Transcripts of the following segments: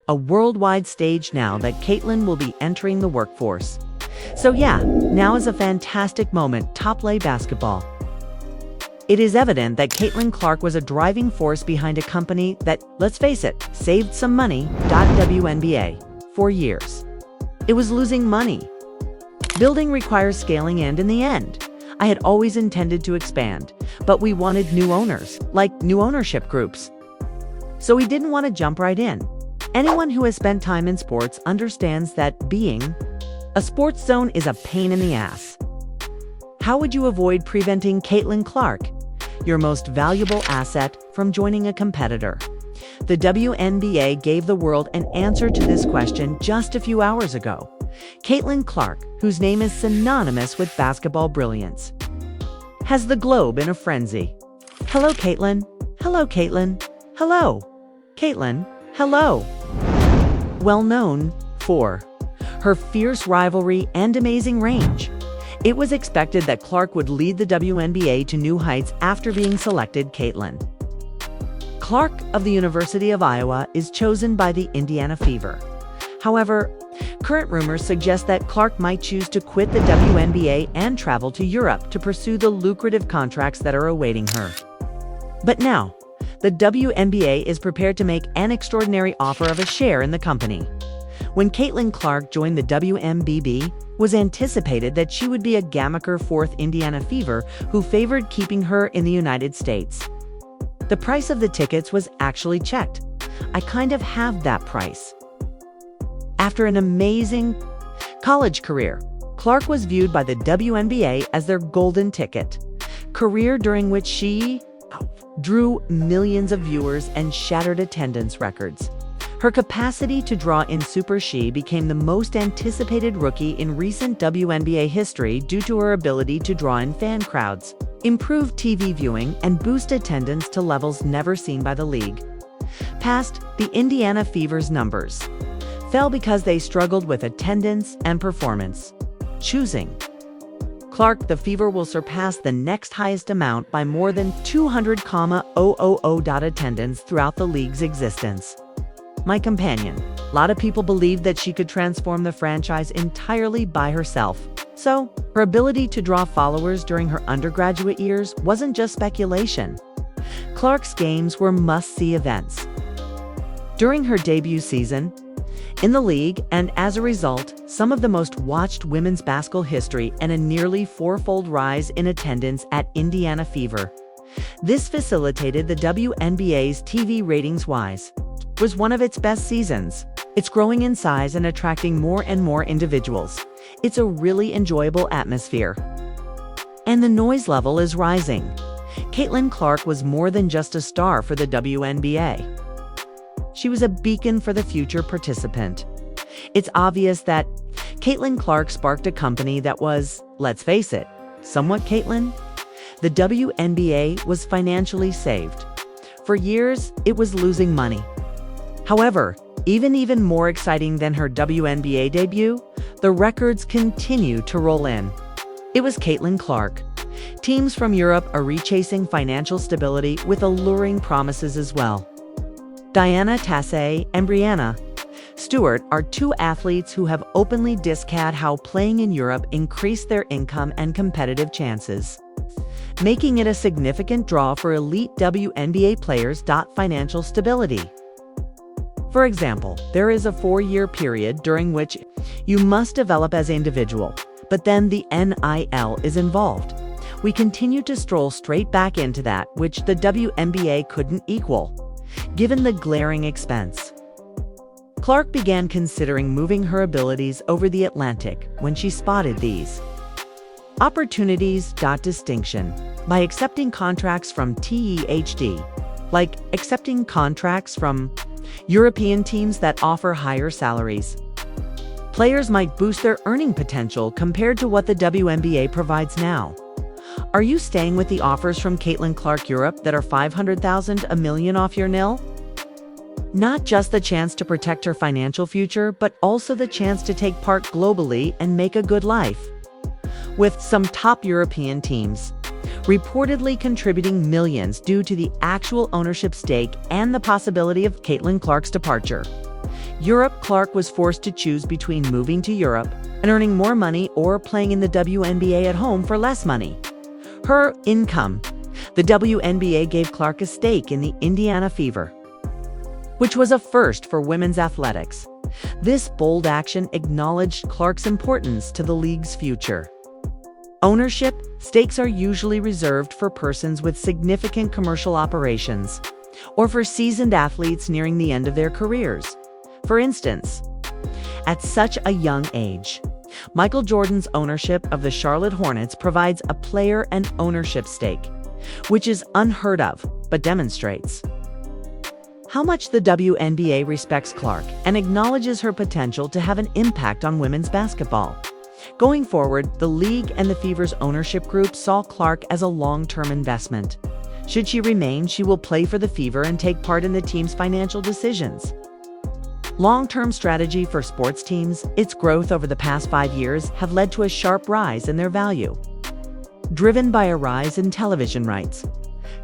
a worldwide stage now that Caitlin will be entering the workforce. So yeah, now is a fantastic moment, top-lay basketball. It is evident that Caitlin Clark was a driving force behind a company that, let's face it, saved some money, WNBA, for years. It was losing money. Building requires scaling, and in the end, I had always intended to expand, but we wanted new owners, like new ownership groups. So we didn't want to jump right in. Anyone who has spent time in sports understands that being a sports zone is a pain in the ass. How would you avoid preventing Caitlin Clark, your most valuable asset, from joining a competitor? The WNBA gave the world an answer to this question just a few hours ago. Caitlin Clark, whose name is synonymous with basketball brilliance, has the globe in a frenzy. Hello, Caitlin. Hello, Caitlin. Hello. Caitlin, hello. Well known for her fierce rivalry and amazing range, it was expected that Clark would lead the WNBA to new heights after being selected. Caitlin Clark of the University of Iowa is chosen by the Indiana Fever. However, current rumors suggest that Clark might choose to quit the WNBA and travel to Europe to pursue the lucrative contracts that are awaiting her. But now, the WNBA is prepared to make an extraordinary offer of a share in the company. When Caitlin Clark joined the WNBA, was anticipated that she would be a Gamaker fourth Indiana Fever who favored keeping her in the United States. The price of the tickets was actually checked. I kind of have that price. After an amazing college career, Clark was viewed by the WNBA as their golden ticket, career during which she drew millions of viewers and shattered attendance records. Her capacity to draw in Super She became the most anticipated rookie in recent WNBA history due to her ability to draw in fan crowds, improve TV viewing, and boost attendance to levels never seen by the league. Past the Indiana Fever's numbers fell because they struggled with attendance and performance. Choosing Clark, the Fever will surpass the next highest amount by more than 200,000 attendance throughout the league's existence. My companion. A lot of people believed that she could transform the franchise entirely by herself. So, her ability to draw followers during her undergraduate years wasn't just speculation. Clark's games were must-see events. During her debut season in the league, and as a result, some of the most watched women's basketball history and a nearly fourfold rise in attendance at Indiana Fever. This facilitated the WNBA's TV ratings-wise. Was one of its best seasons. It's growing in size and attracting more and more individuals. It's a really enjoyable atmosphere. And the noise level is rising. Caitlin Clark was more than just a star for the WNBA. She was a beacon for the future participant. It's obvious that Caitlin Clark sparked a company that was, let's face it, somewhat Caitlin. The WNBA was financially saved. For years, it was losing money. However, even more exciting than her WNBA debut, the records continue to roll in. It was Caitlin Clark. Teams from Europe are rechasing financial stability with alluring promises as well. Diana Tassé and Brianna Stewart are two athletes who have openly discussed how playing in Europe increased their income and competitive chances, making it a significant draw for elite WNBA players. Financial stability. For example, there is a 4-year period during which you must develop as an individual, but then the NIL is involved. We continue to stroll straight back into that, which the WNBA couldn't equal, given the glaring expense. Clark began considering moving her abilities over the Atlantic when she spotted these opportunities. Distinction. By accepting contracts from TEHD, like accepting contracts from European teams that offer higher salaries. Players might boost their earning potential compared to what the WNBA provides now. Are you staying with the offers from Caitlin Clark Europe that are $500,000, $1 million off your nil? Not just the chance to protect her financial future, but also the chance to take part globally and make a good life. With some top European teams reportedly contributing millions due to the actual ownership stake and the possibility of Caitlin Clark's departure. Europe, Clark was forced to choose between moving to Europe and earning more money or playing in the WNBA at home for less money. Her income. The WNBA gave Clark a stake in the Indiana Fever, which was a first for women's athletics. This bold action acknowledged Clark's importance to the league's future. Ownership stakes are usually reserved for persons with significant commercial operations or for seasoned athletes nearing the end of their careers. For instance, at such a young age, Michael Jordan's ownership of the Charlotte Hornets provides a player and ownership stake, which is unheard of, but demonstrates how much the WNBA respects Clark and acknowledges her potential to have an impact on women's basketball. Going forward, the league and the Fever's ownership group saw Clark as a long-term investment. Should she remain, she will play for the Fever and take part in the team's financial decisions. Long-term strategy for sports teams, its growth over the past 5 years have led to a sharp rise in their value, driven by a rise in television rights,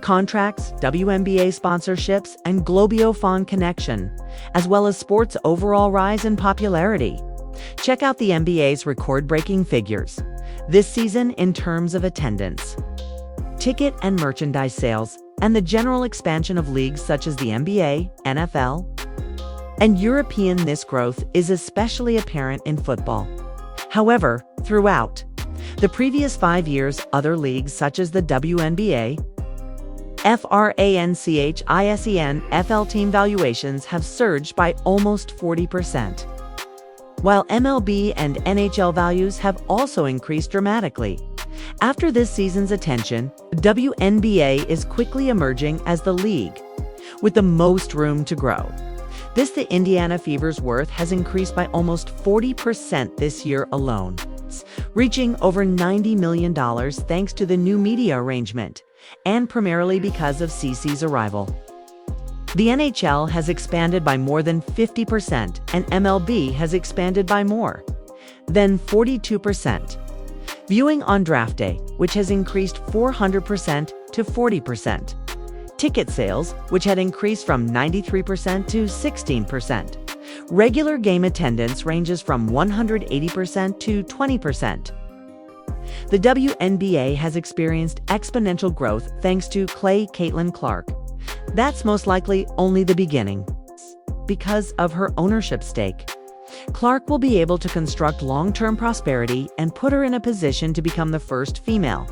contracts, WNBA sponsorships, and Globiophone connection, as well as sports' overall rise in popularity. Check out the NBA's record-breaking figures this season in terms of attendance, ticket and merchandise sales, and the general expansion of leagues such as the NBA, NFL, and European. This growth is especially apparent in football. However, throughout the previous 5 years, other leagues such as the WNBA, FRANCHISEN, FL team valuations have surged by almost 40%. While MLB and NHL values have also increased dramatically. After this season's attention, WNBA is quickly emerging as the league with the most room to grow. The Indiana Fever's worth has increased by almost 40% this year alone, reaching over $90 million thanks to the new media arrangement, and primarily because of CeCe's arrival. The NHL has expanded by more than 50%, and MLB has expanded by more than 42%. Viewing on draft day, which has increased 400% to 40%. Ticket sales, which had increased from 93% to 16%. Regular game attendance ranges from 180% to 20%. The WNBA has experienced exponential growth thanks to Caitlin Clark. That's most likely only the beginning. Because of her ownership stake, Clark will be able to construct long-term prosperity and put her in a position to become the first female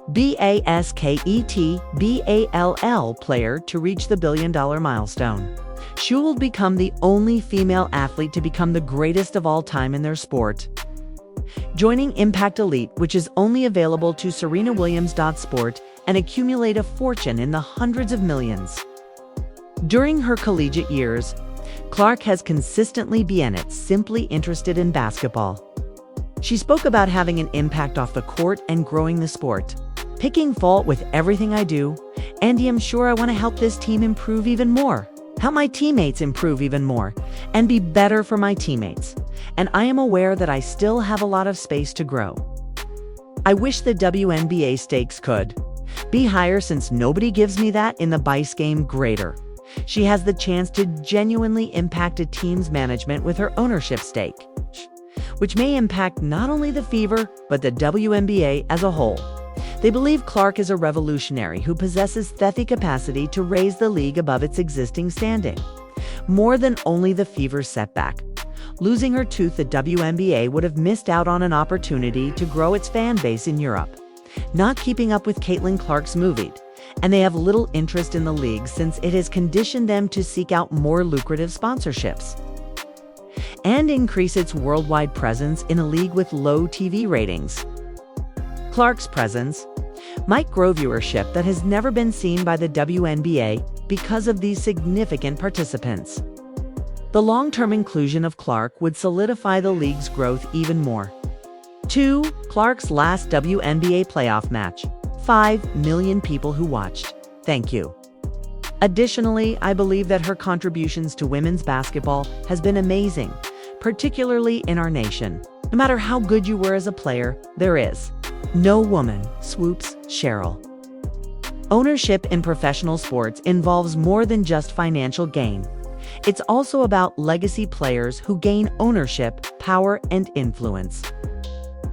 basketball player to reach the billion-dollar milestone. She will become the only female athlete to become the greatest of all time in their sport, joining Impact Elite, which is only available to Serena Williams. Sport, and accumulate a fortune in the hundreds of millions. During her collegiate years, Clark has consistently been simply interested in basketball. She spoke about having an impact off the court and growing the sport. Picking fault with everything I do, Andy, I'm sure I want to help this team improve even more, help my teammates improve even more, and be better for my teammates. And I am aware that I still have a lot of space to grow. I wish the WNBA stakes could be higher since nobody gives me that in the Bice game greater. She has the chance to genuinely impact a team's management with her ownership stake, which may impact not only the Fever, but the WNBA as a whole. They believe Clark is a revolutionary who possesses the capacity to raise the league above its existing standing. More than only the Fever's setback. Losing her tooth, the WNBA would have missed out on an opportunity to grow its fan base in Europe. Not keeping up with Caitlin Clark's movie, and they have little interest in the league since it has conditioned them to seek out more lucrative sponsorships and increase its worldwide presence in a league with low TV ratings. Clark's presence might grow viewership that has never been seen by the WNBA because of these significant participants. The long-term inclusion of Clark would solidify the league's growth even more. 2. Clark's last WNBA playoff match. 5 million people who watched. Thank you. Additionally, I believe that her contributions to women's basketball has been amazing, particularly in our nation. No matter how good you were as a player, there is no woman swoops Cheryl. Ownership in professional sports involves more than just financial gain. It's also about legacy players who gain ownership, power, and influence.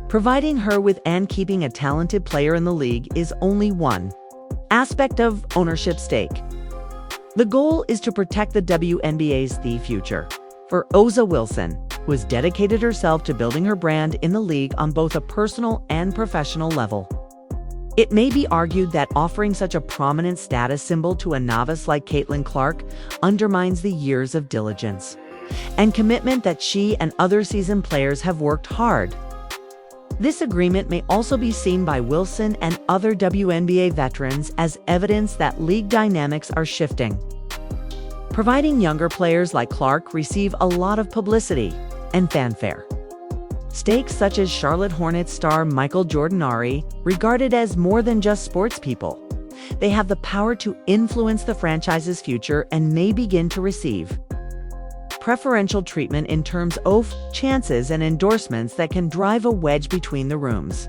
Providing her with and keeping a talented player in the league is only one aspect of ownership stake. The goal is to protect the WNBA's future. For Ozza Wilson, who has dedicated herself to building her brand in the league on both a personal and professional level. It may be argued that offering such a prominent status symbol to a novice like Caitlin Clark undermines the years of diligence and commitment that she and other seasoned players have worked hard. This agreement may also be seen by Wilson and other WNBA veterans as evidence that league dynamics are shifting. Providing younger players like Clark receive a lot of publicity and fanfare. Stakes such as Charlotte Hornets star Michael Jordanari, regarded as more than just sports people. They have the power to influence the franchise's future and may begin to receive preferential treatment in terms of chances and endorsements that can drive a wedge between the rooms.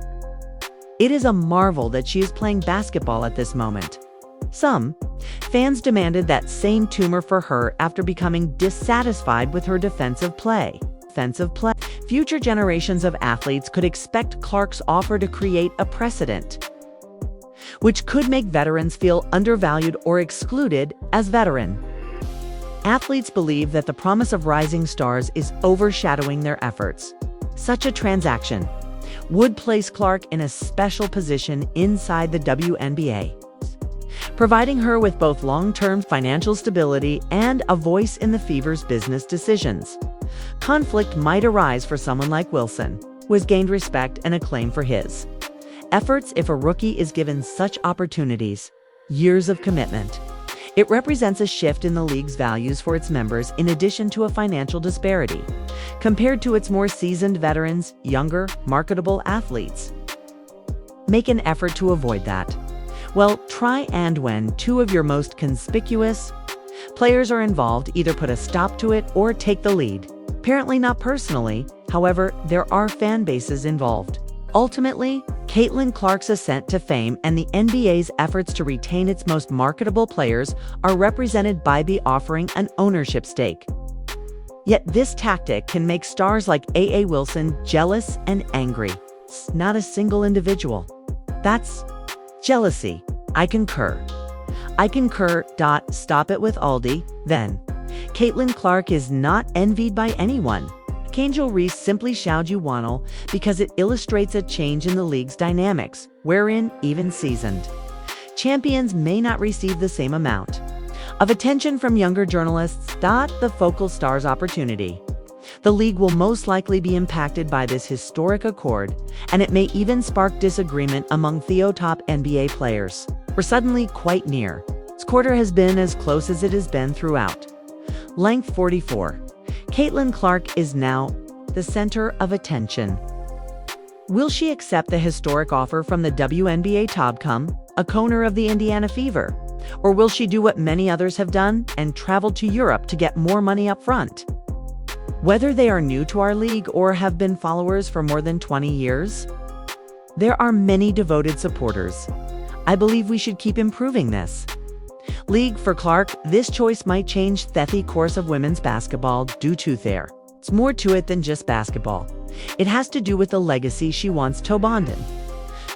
It is a marvel that she is playing basketball at this moment. Some fans demanded that same tumor for her after becoming dissatisfied with her defensive play. Future generations of athletes could expect Clark's offer to create a precedent, which could make veterans feel undervalued or excluded as veteran. Athletes believe that the promise of rising stars is overshadowing their efforts. Such a transaction would place Clark in a special position inside the WNBA, providing her with both long-term financial stability and a voice in the Fever's business decisions. Conflict might arise for someone like Wilson, who has gained respect and acclaim for his efforts. If a rookie is given such opportunities, years of commitment, it represents a shift in the league's values for its members in addition to a financial disparity compared to its more seasoned veterans, younger, marketable athletes. Make an effort to avoid that. Well, try and when two of your most conspicuous players are involved, either put a stop to it or take the lead. Apparently not personally, however, there are fan bases involved. Ultimately, Caitlin Clark's ascent to fame and the NBA's efforts to retain its most marketable players are represented by the offering an ownership stake. Yet this tactic can make stars like A.A. Wilson jealous and angry. It's not a single individual. That's jealousy. I concur. Stop it with Aldi, then. Caitlin Clark is not envied by anyone. Angel Reese simply shouted you Wannell because it illustrates a change in the league's dynamics, wherein, even seasoned champions may not receive the same amount of attention from younger journalists. The focal star's opportunity. The league will most likely be impacted by this historic accord, and it may even spark disagreement among top NBA players. We're suddenly quite near. This quarter has been as close as it has been throughout. Length 44. Caitlin Clark is now the center of attention. Will she accept the historic offer from the WNBA Tobcom, a owner of the Indiana Fever? Or will she do what many others have done and travel to Europe to get more money up front? Whether they are new to our league or have been followers for more than 20 years, there are many devoted supporters. I believe we should keep improving this league. For Clark, this choice might change the course of women's basketball due to it's more to it than just basketball. It has to do with the legacy she wants to abandon.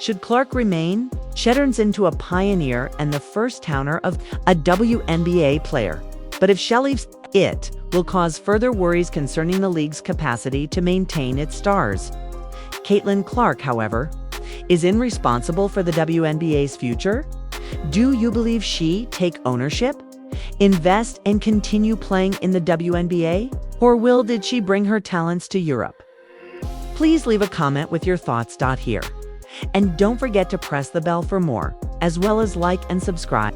Should Clark remain, she turns into a pioneer and the first towner of a WNBA player. But if she leaves, it will cause further worries concerning the league's capacity to maintain its stars. Caitlin Clark, however, is irresponsible for the WNBA's future. Do you believe she take ownership, invest, and continue playing in the WNBA? Or did she bring her talents to Europe? Please leave a comment with your thoughts here. And don't forget to press the bell for more, as well as like and subscribe.